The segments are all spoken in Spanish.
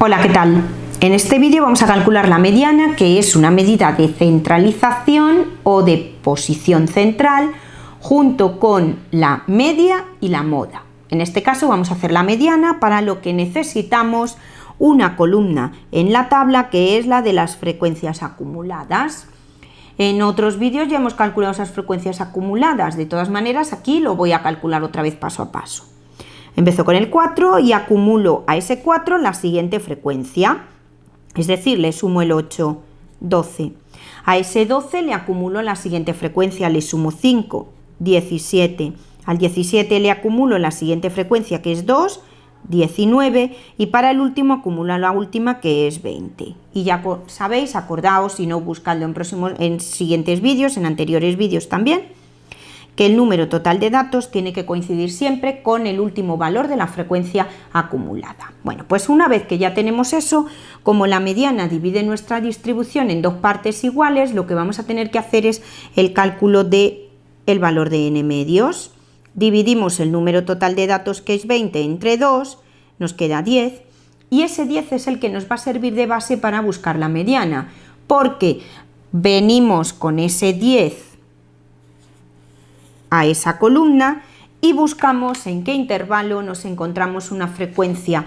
Hola, ¿qué tal? En este vídeo vamos a calcular la mediana, que es una medida de centralización o de posición central, junto con la media y la moda. En este caso vamos a hacer la mediana, para lo que necesitamos una columna en la tabla, que es la de las frecuencias acumuladas. En otros vídeos ya hemos calculado esas frecuencias acumuladas, de todas maneras aquí lo voy a calcular otra vez paso a paso. Empiezo con el 4 y acumulo a ese 4 la siguiente frecuencia, es decir, le sumo el 8, 12. A ese 12 le acumulo la siguiente frecuencia, le sumo 5, 17. Al 17 le acumulo la siguiente frecuencia, que es 2, 19, y para el último acumulo la última, que es 20. Y ya sabéis, acordaos, si no, buscadlo en siguientes vídeos, en anteriores vídeos también, que el número total de datos tiene que coincidir siempre con el último valor de la frecuencia acumulada. Bueno, pues una vez que ya tenemos eso, como la mediana divide nuestra distribución en dos partes iguales, lo que vamos a tener que hacer es el cálculo del valor de n medios. Dividimos el número total de datos, que es 20, entre 2, nos queda 10, y ese 10 es el que nos va a servir de base para buscar la mediana, porque venimos con ese 10 a esa columna y buscamos en qué intervalo nos encontramos una frecuencia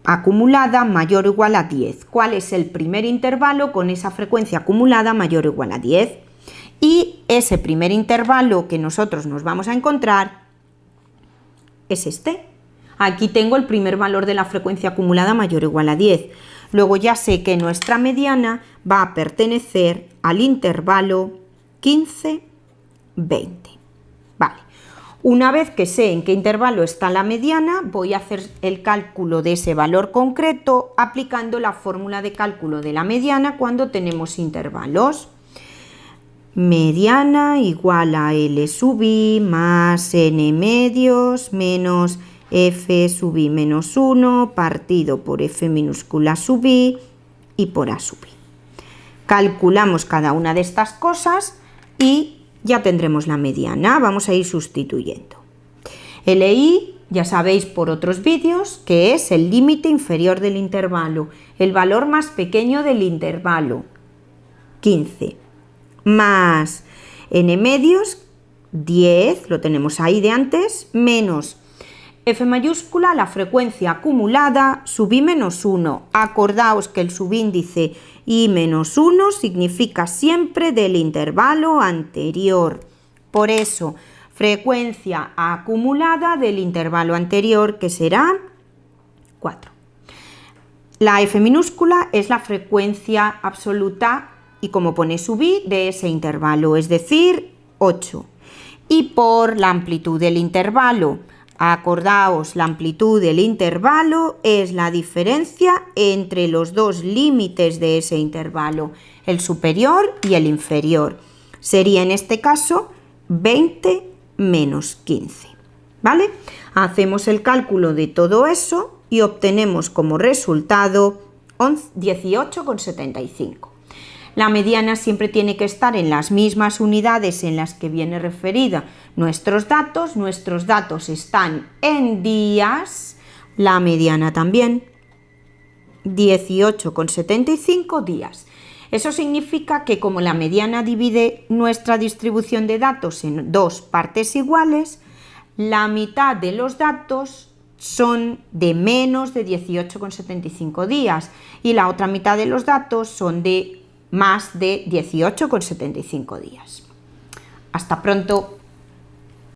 acumulada mayor o igual a 10. ¿Cuál es el primer intervalo con esa frecuencia acumulada mayor o igual a 10? Y ese primer intervalo que nosotros nos vamos a encontrar es este. Aquí tengo el primer valor de la frecuencia acumulada mayor o igual a 10. Luego ya sé que nuestra mediana va a pertenecer al intervalo 15, 20. Vale. Una vez que sé en qué intervalo está la mediana, voy a hacer el cálculo de ese valor concreto aplicando la fórmula de cálculo de la mediana cuando tenemos intervalos. Mediana igual a L sub I más N medios menos F sub I menos 1 partido por F minúscula sub I y por A sub I. Calculamos cada una de estas cosas y ya tendremos la mediana. Vamos a ir sustituyendo. LI, ya sabéis por otros vídeos, que es el límite inferior del intervalo, el valor más pequeño del intervalo, 15, más n medios, 10, lo tenemos ahí de antes, menos F mayúscula, la frecuencia acumulada, sub I menos 1. Acordaos que el subíndice I menos 1 significa siempre del intervalo anterior. Por eso, frecuencia acumulada del intervalo anterior, que será 4. La F minúscula es la frecuencia absoluta y, como pone sub I, de ese intervalo, es decir, 8. Y por la amplitud del intervalo, acordaos, la amplitud del intervalo es la diferencia entre los dos límites de ese intervalo, el superior y el inferior. Sería en este caso 20 menos 15. ¿Vale? Hacemos el cálculo de todo eso y obtenemos como resultado 18,75. La mediana siempre tiene que estar en las mismas unidades en las que viene referida nuestros datos. Nuestros datos están en días, la mediana también, 18,75 días. Eso significa que como la mediana divide nuestra distribución de datos en dos partes iguales, la mitad de los datos son de menos de 18,75 días y la otra mitad de los datos son de más de 18,75 días. Hasta pronto.